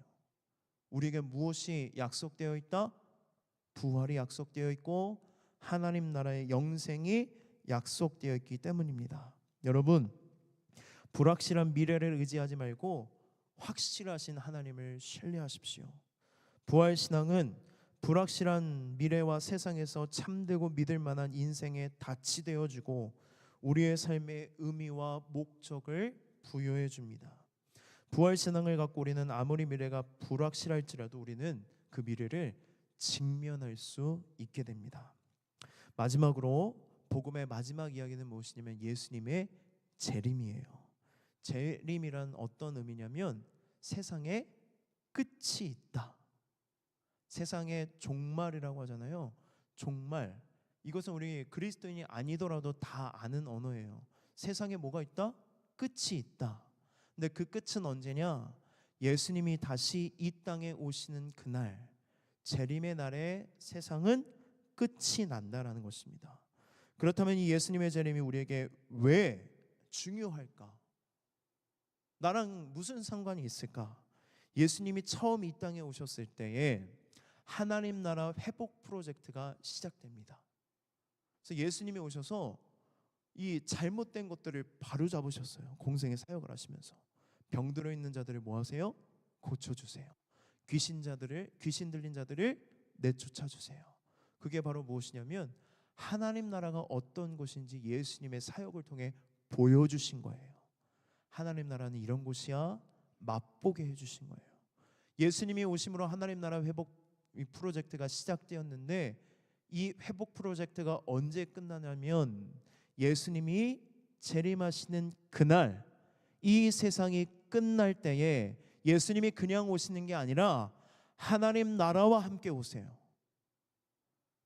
우리에게 무엇이 약속되어 있다? 부활이 약속되어 있고 하나님 나라의 영생이 약속되어 있기 때문입니다. 여러분, 불확실한 미래를 의지하지 말고 확실하신 하나님을 신뢰하십시오. 부활신앙은 불확실한 미래와 세상에서 참되고 믿을 만한 인생의 닻이 되어주고 우리의 삶의 의미와 목적을 부여해 줍니다. 부활신앙을 갖고 우리는 아무리 미래가 불확실할지라도 우리는 그 미래를 직면할 수 있게 됩니다. 마지막으로 복음의 마지막 이야기는 무엇이냐면 예수님의 재림이에요. 재림이란 어떤 의미냐면 세상에 끝이 있다. 세상의 종말이라고 하잖아요. 종말. 이것은 우리 그리스도인이 아니더라도 다 아는 언어예요. 세상에 뭐가 있다? 끝이 있다. 근데 그 끝은 언제냐? 예수님이 다시 이 땅에 오시는 그날, 재림의 날에 세상은 끝이 난다라는 것입니다. 그렇다면 이 예수님의 재림이 우리에게 왜 중요할까? 나랑 무슨 상관이 있을까? 예수님이 처음 이 땅에 오셨을 때에 하나님 나라 회복 프로젝트가 시작됩니다. 그래서 예수님이 오셔서 이 잘못된 것들을 바로 잡으셨어요. 공생의 사역을 하시면서 병들어 있는 자들을 뭐 하세요? 고쳐주세요. 귀신 들린 자들을 내쫓아 주세요. 그게 바로 무엇이냐면 하나님 나라가 어떤 곳인지 예수님의 사역을 통해 보여주신 거예요. 하나님 나라는 이런 곳이야 맛보게 해주신 거예요. 예수님이 오심으로 하나님 나라 회복 프로젝트가 시작되었는데 이 회복 프로젝트가 언제 끝나냐면 예수님이 재림하시는 그날, 이 세상이 끝날 때에 예수님이 그냥 오시는 게 아니라 하나님 나라와 함께 오세요.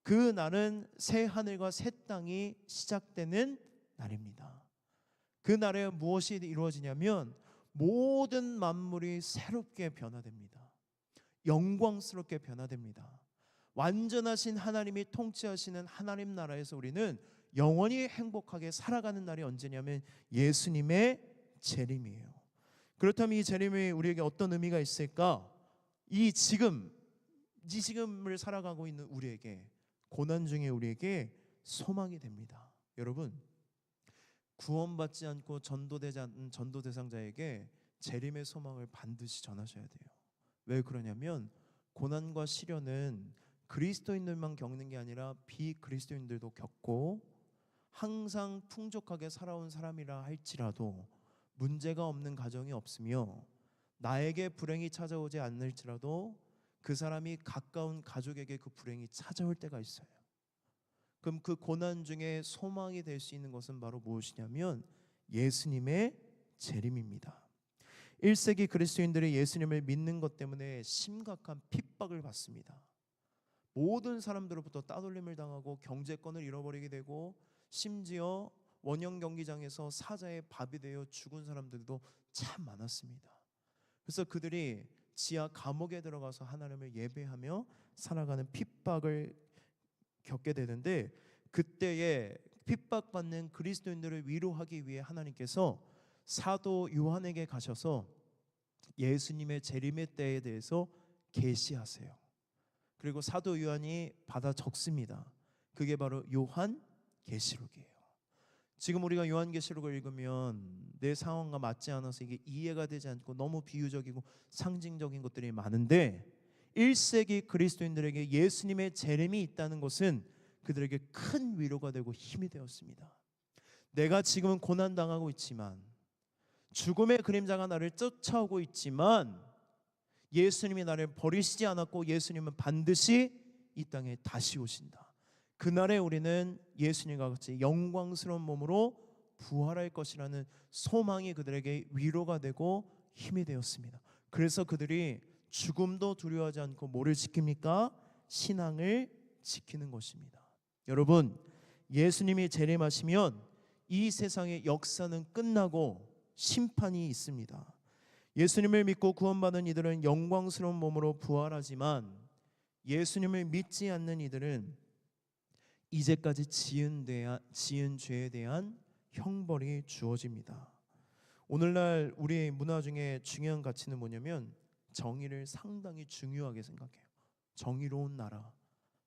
그 날은 새 하늘과 새 땅이 시작되는 날입니다. 그 날에 무엇이 이루어지냐면 모든 만물이 새롭게 변화됩니다. 영광스럽게 변화됩니다. 완전하신 하나님이 통치하시는 하나님 나라에서 우리는 영원히 행복하게 살아가는 날이 언제냐면 예수님의 재림이에요. 그렇다면 이 재림이 우리에게 어떤 의미가 있을까? 이 지금을 살아가고 있는 우리에게, 고난 중에 우리에게 소망이 됩니다. 여러분, 구원받지 않고 전도되지 않은 전도 대상자에게 재림의 소망을 반드시 전하셔야 돼요. 왜 그러냐면 고난과 시련은 그리스도인들만 겪는 게 아니라 비그리스도인들도 겪고 항상 풍족하게 살아온 사람이라 할지라도 문제가 없는 가정이 없으며 나에게 불행이 찾아오지 않을지라도 그 사람이 가까운 가족에게 그 불행이 찾아올 때가 있어요. 그럼 그 고난 중에 소망이 될 수 있는 것은 바로 무엇이냐면 예수님의 재림입니다. 1세기 그리스도인들이 예수님을 믿는 것 때문에 심각한 핍박을 받습니다. 모든 사람들로부터 따돌림을 당하고 경제권을 잃어버리게 되고 심지어 원형 경기장에서 사자의 밥이 되어 죽은 사람들도 참 많았습니다. 그래서 그들이 지하 감옥에 들어가서 하나님을 예배하며 살아가는 핍박을 겪게 되는데, 그때에 핍박받는 그리스도인들을 위로하기 위해 하나님께서 사도 요한에게 가셔서 예수님의 재림의 때에 대해서 계시하세요. 그리고 사도 요한이 받아 적습니다. 그게 바로 요한계시록이에요. 지금 우리가 요한계시록을 읽으면 내 상황과 맞지 않아서 이게 이해가 되지 않고 너무 비유적이고 상징적인 것들이 많은데, 1세기 그리스도인들에게 예수님의 재림이 있다는 것은 그들에게 큰 위로가 되고 힘이 되었습니다. 내가 지금은 고난당하고 있지만, 죽음의 그림자가 나를 쫓아오고 있지만 예수님이 나를 버리시지 않았고 예수님은 반드시 이 땅에 다시 오신다. 그날에 우리는 예수님과 같이 영광스러운 몸으로 부활할 것이라는 소망이 그들에게 위로가 되고 힘이 되었습니다. 그래서 그들이 죽음도 두려워하지 않고 뭐를 지킵니까? 신앙을 지키는 것입니다. 여러분, 예수님이 재림하시면 이 세상의 역사는 끝나고 심판이 있습니다. 예수님을 믿고 구원받은 이들은 영광스러운 몸으로 부활하지만, 예수님을 믿지 않는 이들은 이제까지 지은 죄에 대한 형벌이 주어집니다. 오늘날 우리의 문화 중에 중요한 가치는 뭐냐면 정의를 상당히 중요하게 생각해요. 정의로운 나라,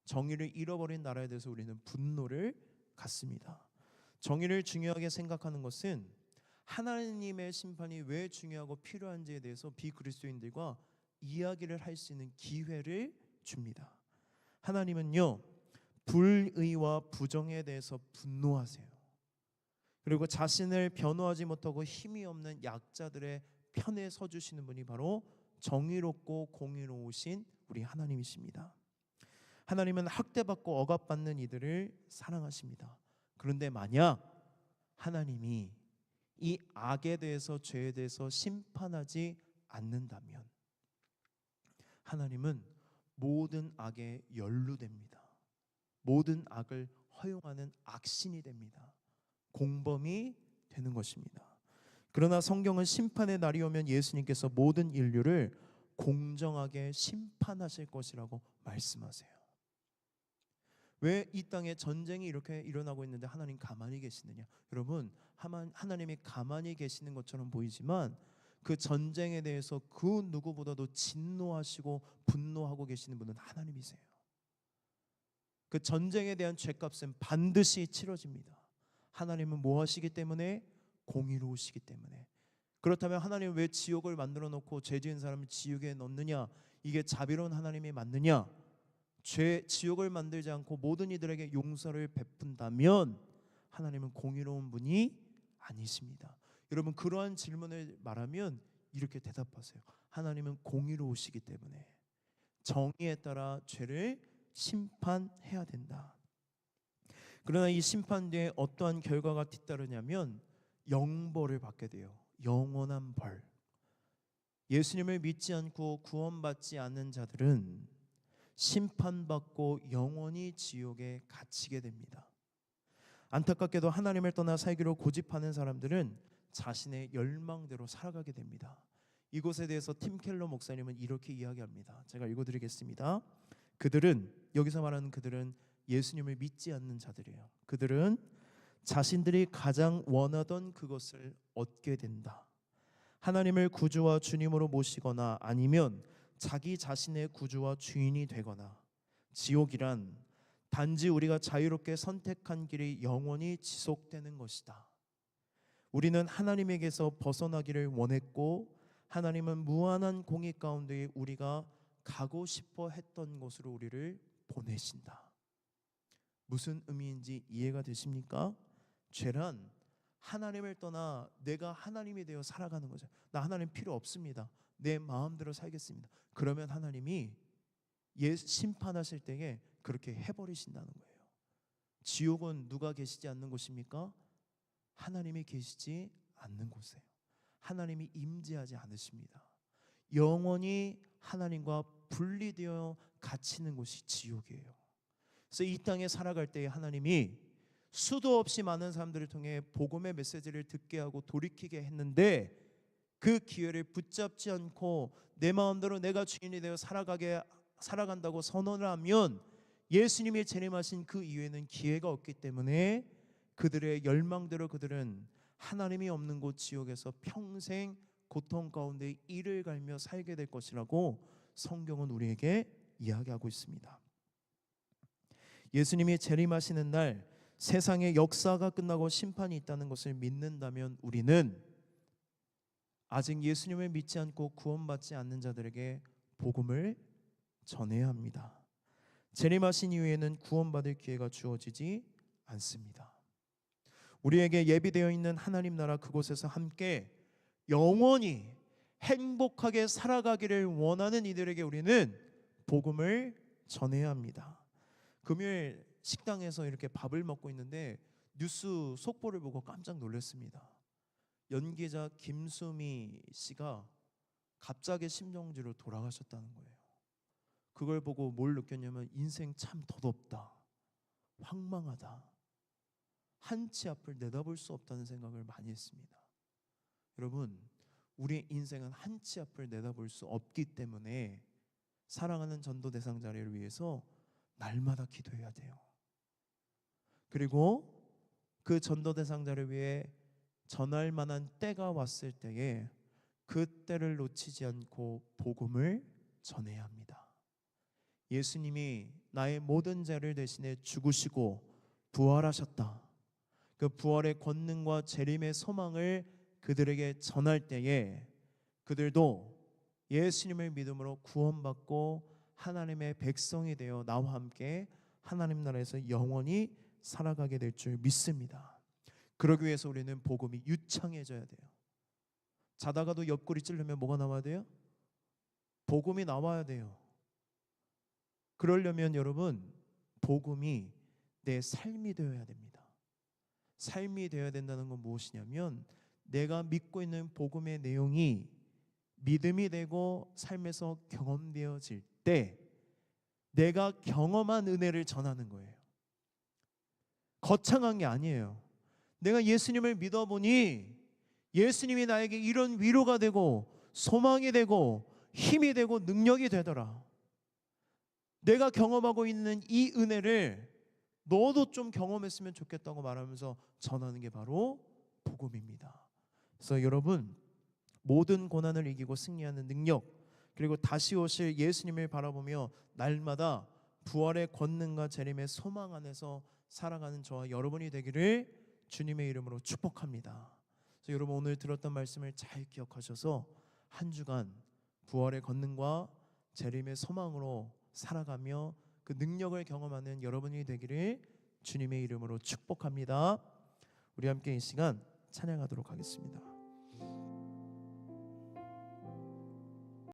정의를 잃어버린 나라에 대해서 우리는 분노를 갖습니다. 정의를 중요하게 생각하는 것은 하나님의 심판이 왜 중요하고 필요한지에 대해서 비그리스도인들과 이야기를 할 수 있는 기회를 줍니다. 하나님은요, 불의와 부정에 대해서 분노하세요. 그리고 자신을 변호하지 못하고 힘이 없는 약자들의 편에 서주시는 분이 바로 정의롭고 공의로우신 우리 하나님이십니다. 하나님은 학대받고 억압받는 이들을 사랑하십니다. 그런데 만약 하나님이 이 악에 대해서, 죄에 대해서 심판하지 않는다면 하나님은 모든 악에 연루됩니다. 모든 악을 허용하는 악신이 됩니다. 공범이 되는 것입니다. 그러나 성경은 심판의 날이 오면 예수님께서 모든 인류를 공정하게 심판하실 것이라고 말씀하세요. 왜 이 땅에 전쟁이 이렇게 일어나고 있는데 하나님 가만히 계시느냐? 여러분, 하나님이 가만히 계시는 것처럼 보이지만 그 전쟁에 대해서 그 누구보다도 진노하시고 분노하고 계시는 분은 하나님이세요. 그 전쟁에 대한 죄값은 반드시 치러집니다. 하나님은 뭐 하시기 때문에? 공의로우시기 때문에. 그렇다면 하나님 왜 지옥을 만들어 놓고 죄 지은 사람을 지옥에 넣느냐? 이게 자비로운 하나님이 맞느냐? 지옥을 만들지 않고 모든 이들에게 용서를 베푼다면 하나님은 공의로운 분이 아니십니다. 여러분, 그러한 질문을 말하면 이렇게 대답하세요. 하나님은 공의로우시기 때문에 정의에 따라 죄를 심판해야 된다. 그러나 이 심판 뒤에 어떠한 결과가 뒤따르냐면 영벌을 받게 돼요. 영원한 벌. 예수님을 믿지 않고 구원받지 않는 자들은 심판받고 영원히 지옥에 갇히게 됩니다. 안타깝게도 하나님을 떠나 살기로 고집하는 사람들은 자신의 열망대로 살아가게 됩니다. 이것에 대해서 팀 켈러 목사님은 이렇게 이야기합니다. 제가 읽어드리겠습니다. 그들은, 여기서 말하는 그들은 예수님을 믿지 않는 자들이에요. 그들은 자신들이 가장 원하던 그것을 얻게 된다. 하나님을 구주와 주님으로 모시거나 아니면 자기 자신의 구주와 주인이 되거나, 지옥이란 단지 우리가 자유롭게 선택한 길이 영원히 지속되는 것이다. 우리는 하나님에게서 벗어나기를 원했고 하나님은 무한한 공의 가운데 우리가 가고 싶어 했던 곳으로 우리를 보내신다. 무슨 의미인지 이해가 되십니까? 죄란 하나님을 떠나 내가 하나님이 되어 살아가는 거죠. 나 하나님 필요 없습니다. 내 마음대로 살겠습니다. 그러면 하나님이 심판하실 때에 그렇게 해버리신다는 거예요. 지옥은 누가 계시지 않는 곳입니까? 하나님이 계시지 않는 곳이에요. 하나님이 임재하지 않으십니다. 영원히 하나님과 분리되어 갇히는 곳이 지옥이에요. 그래서 이 땅에 살아갈 때에 하나님이 수도 없이 많은 사람들을 통해 복음의 메시지를 듣게 하고 돌이키게 했는데, 그 기회를 붙잡지 않고 내 마음대로 내가 주인이 되어 살아간다고 선언을 하면 예수님이 재림하신 그 이후에는 기회가 없기 때문에 그들의 열망대로 그들은 하나님이 없는 곳 지옥에서 평생 고통 가운데 이를 갈며 살게 될 것이라고 성경은 우리에게 이야기하고 있습니다. 예수님이 재림하시는 날 세상의 역사가 끝나고 심판이 있다는 것을 믿는다면 우리는 아직 예수님을 믿지 않고 구원받지 않는 자들에게 복음을 전해야 합니다. 재림하신 이후에는 구원받을 기회가 주어지지 않습니다. 우리에게 예비되어 있는 하나님 나라 그곳에서 함께 영원히 행복하게 살아가기를 원하는 이들에게 우리는 복음을 전해야 합니다. 금요일 식당에서 이렇게 밥을 먹고 있는데 뉴스 속보를 보고 깜짝 놀랐습니다. 연기자 김수미 씨가 갑자기 심정지로 돌아가셨다는 거예요. 그걸 보고 뭘 느꼈냐면 인생 참 덧없다, 황망하다, 한치 앞을 내다볼 수 없다는 생각을 많이 했습니다. 여러분, 우리의 인생은 한치 앞을 내다볼 수 없기 때문에 사랑하는 전도 대상자를 위해서 날마다 기도해야 돼요. 그리고 그 전도 대상자를 위해 전할 만한 때가 왔을 때에 그 때를 놓치지 않고 복음을 전해야 합니다. 예수님이 나의 모든 죄를 대신해 죽으시고 부활하셨다. 그 부활의 권능과 재림의 소망을 그들에게 전할 때에 그들도 예수님을 믿음으로 구원받고 하나님의 백성이 되어 나와 함께 하나님 나라에서 영원히 살아가게 될 줄 믿습니다. 그러기 위해서 우리는 복음이 유창해져야 돼요. 자다가도 옆구리 찌르면 뭐가 나와야 돼요? 복음이 나와야 돼요. 그러려면 여러분, 복음이 내 삶이 되어야 됩니다. 삶이 되어야 된다는 건 무엇이냐면 내가 믿고 있는 복음의 내용이 믿음이 되고 삶에서 경험되어질 때 내가 경험한 은혜를 전하는 거예요. 거창한 게 아니에요. 내가 예수님을 믿어보니 예수님이 나에게 이런 위로가 되고 소망이 되고 힘이 되고 능력이 되더라. 내가 경험하고 있는 이 은혜를 너도 좀 경험했으면 좋겠다고 말하면서 전하는 게 바로 복음입니다. 그래서 여러분, 모든 고난을 이기고 승리하는 능력, 그리고 다시 오실 예수님을 바라보며 날마다 부활의 권능과 재림의 소망 안에서 살아가는 저와 여러분이 되기를 주님의 이름으로 축복합니다. 그래서 여러분, 오늘 들었던 말씀을 잘 기억하셔서 한 주간 부활의 권능과 재림의 소망으로 살아가며 그 능력을 경험하는 여러분이 되기를 주님의 이름으로 축복합니다. 우리 함께 이 시간 찬양하도록 하겠습니다.